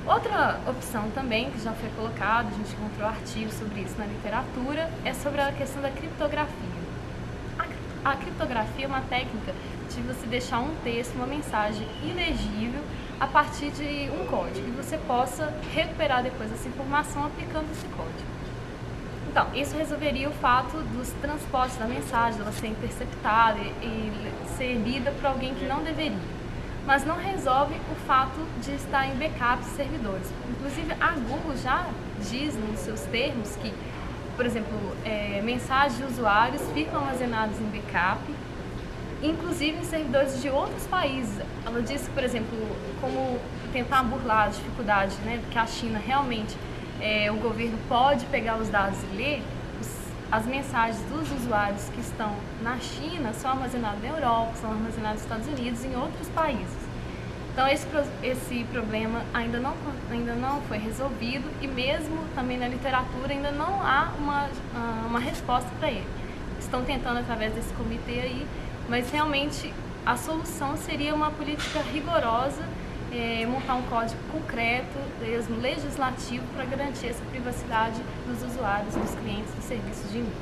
Outra opção também, que já foi colocada, a gente encontrou artigos sobre isso na literatura, é sobre a questão da criptografia. A criptografia é uma técnica de você deixar um texto, uma mensagem ilegível a partir de um código e você possa recuperar depois essa informação aplicando esse código. Então, isso resolveria o fato dos transportes da mensagem, ela ser interceptada e ser lida por alguém que não deveria. Mas não resolve o fato de estar em backups de servidores. Inclusive, a Google já diz nos seus termos que, por exemplo, mensagens de usuários ficam armazenadas em backup, inclusive em servidores de outros países. Ela diz que, por exemplo, como tentar burlar a dificuldade, né, que a China realmente, o governo pode pegar os dados e ler, as mensagens dos usuários que estão na China são armazenadas na Europa, são armazenadas nos Estados Unidos e em outros países. Então esse problema ainda não foi resolvido e mesmo também na literatura ainda não há uma resposta para ele. Estão tentando através desse comitê aí, mas realmente a solução seria uma política rigorosa, montar um código concreto, mesmo legislativo, para garantir essa privacidade dos usuários, dos clientes dos serviços de e-mail.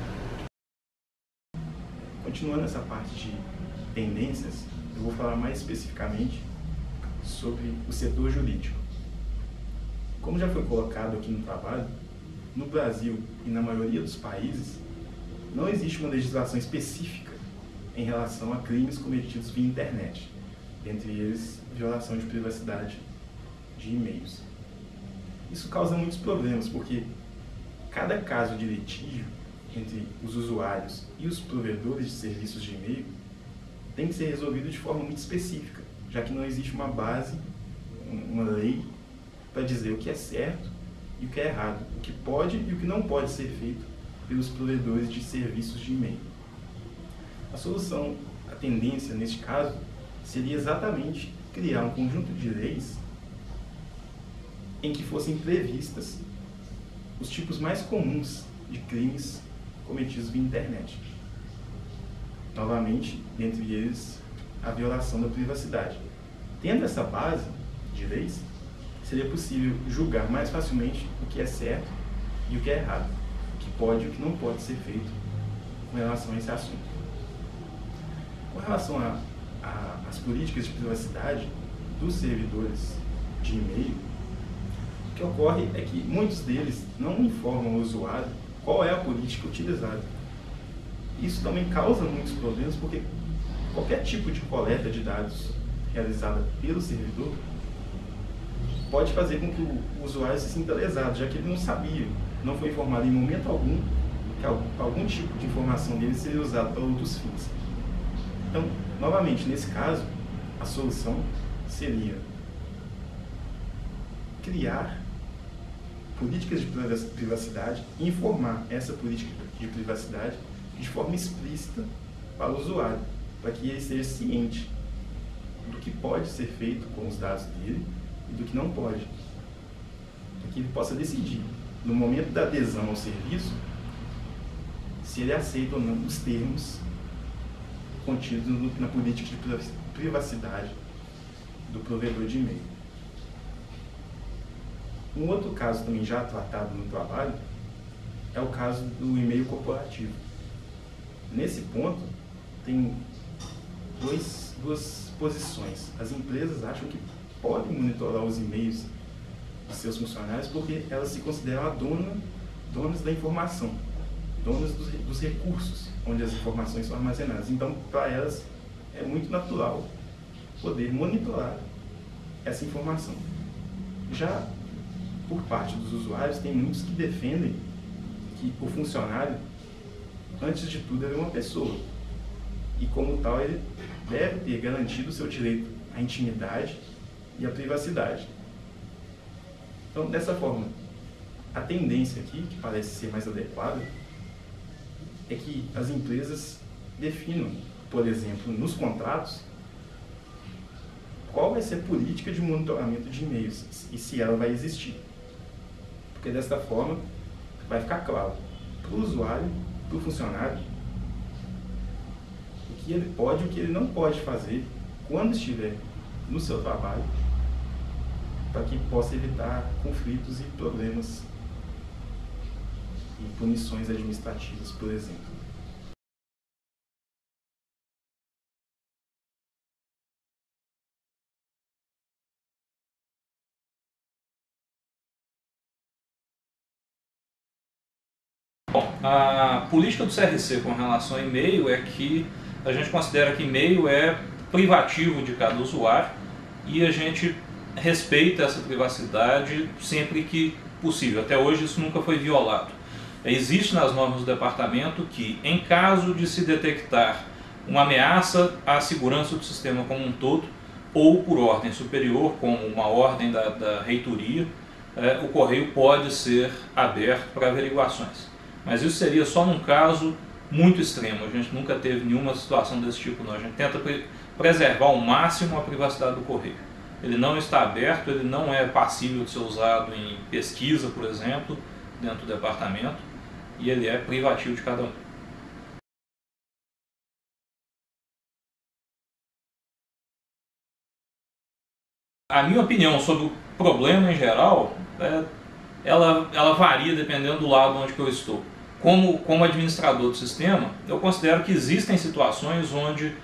Continuando essa parte de tendências, eu vou falar mais especificamente sobre o setor jurídico. Como já foi colocado aqui no trabalho, no Brasil e na maioria dos países, não existe uma legislação específica em relação a crimes cometidos via internet, dentre eles violação de privacidade de e-mails. Isso causa muitos problemas, porque cada caso de litígio entre os usuários e os provedores de serviços de e-mail tem que ser resolvido de forma muito específica, já que não existe uma base, uma lei, para dizer o que é certo e o que é errado, o que pode e o que não pode ser feito pelos provedores de serviços de e-mail. A solução, a tendência neste caso, seria exatamente criar um conjunto de leis em que fossem previstas os tipos mais comuns de crimes cometidos via internet. Novamente, dentre eles, a violação da privacidade. Tendo essa base de leis, seria possível julgar mais facilmente o que é certo e o que é errado, o que pode e o que não pode ser feito com relação a esse assunto. Com relação às políticas de privacidade dos servidores de e-mail, o que ocorre é que muitos deles não informam o usuário qual é a política utilizada. Isso também causa muitos problemas, porque qualquer tipo de coleta de dados realizada pelo servidor pode fazer com que o usuário se sinta lesado, já que ele não sabia, não foi informado em momento algum que algum tipo de informação dele seria usado para outros fins. Então, novamente, nesse caso, a solução seria criar políticas de privacidade e informar essa política de privacidade de forma explícita para o usuário, para que ele esteja ciente do que pode ser feito com os dados dele e do que não pode, para que ele possa decidir, no momento da adesão ao serviço, se ele aceita ou não os termos contidos na política de privacidade do provedor de e-mail. Um outro caso também já tratado no trabalho é o caso do e-mail corporativo. Nesse ponto, tem duas posições. As empresas acham que podem monitorar os e-mails de seus funcionários porque elas se consideram donas da informação, donas dos recursos onde as informações são armazenadas. Então, para elas, é muito natural poder monitorar essa informação. Já por parte dos usuários, tem muitos que defendem que o funcionário, antes de tudo, é uma pessoa. E como tal, ele deve ter garantido o seu direito à intimidade e à privacidade. Então, dessa forma, a tendência aqui, que parece ser mais adequada, é que as empresas definam, por exemplo, nos contratos, qual vai ser a política de monitoramento de e-mails e se ela vai existir. Porque desta forma vai ficar claro para o usuário, para o funcionário, o que ele pode e o que ele não pode fazer quando estiver no seu trabalho para que possa evitar conflitos e problemas e punições administrativas, por exemplo. Bom, a política do CRC com relação ao e-mail é que a gente considera que e-mail é privativo de cada usuário e a gente respeita essa privacidade sempre que possível. Até hoje isso nunca foi violado. Existe nas normas do departamento que, em caso de se detectar uma ameaça à segurança do sistema como um todo, ou por ordem superior, como uma ordem da reitoria, o correio pode ser aberto para averiguações. Mas isso seria só num caso muito extremo. A gente nunca teve nenhuma situação desse tipo, não. A gente tenta preservar ao máximo a privacidade do correio. Ele não está aberto, ele não é passível de ser usado em pesquisa, por exemplo, dentro do departamento, e ele é privativo de cada um. A minha opinião sobre o problema em geral, ela varia dependendo do lado onde que eu estou. Como administrador do sistema, eu considero que existem situações onde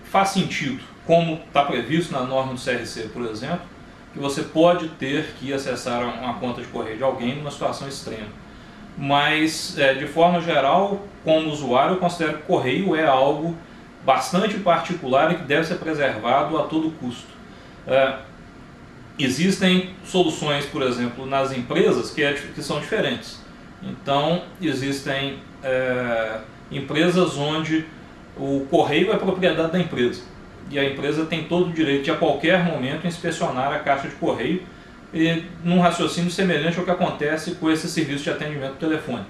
faz sentido, como está previsto na norma do CRC, por exemplo, que você pode ter que acessar uma conta de correio de alguém numa situação extrema. Mas, de forma geral, como usuário, eu considero que o correio é algo bastante particular e que deve ser preservado a todo custo. Existem soluções, por exemplo, nas empresas que são diferentes. Então, existem empresas onde o correio é propriedade da empresa e a empresa tem todo o direito de a qualquer momento inspecionar a caixa de correio, e num raciocínio semelhante ao que acontece com esse serviço de atendimento por telefone,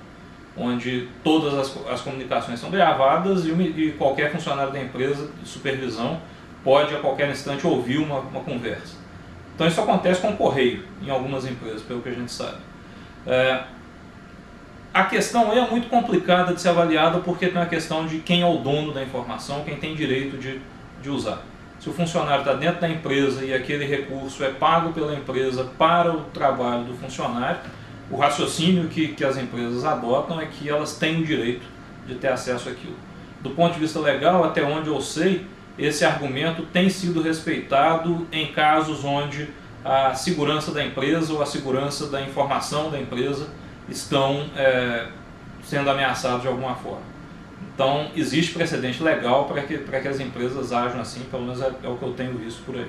onde todas as comunicações são gravadas e qualquer funcionário da empresa de supervisão pode a qualquer instante ouvir uma conversa. Então isso acontece com o correio em algumas empresas, pelo que a gente sabe. A questão é muito complicada de ser avaliada porque tem a questão de quem é o dono da informação, quem tem direito de usar. Se o funcionário está dentro da empresa e aquele recurso é pago pela empresa para o trabalho do funcionário, o raciocínio que as empresas adotam é que elas têm o direito de ter acesso àquilo. Do ponto de vista legal, até onde eu sei, esse argumento tem sido respeitado em casos onde a segurança da empresa ou a segurança da informação da empresa estão sendo ameaçados de alguma forma. Então, existe precedente legal para que as empresas ajam assim, pelo menos é o que eu tenho visto por aí.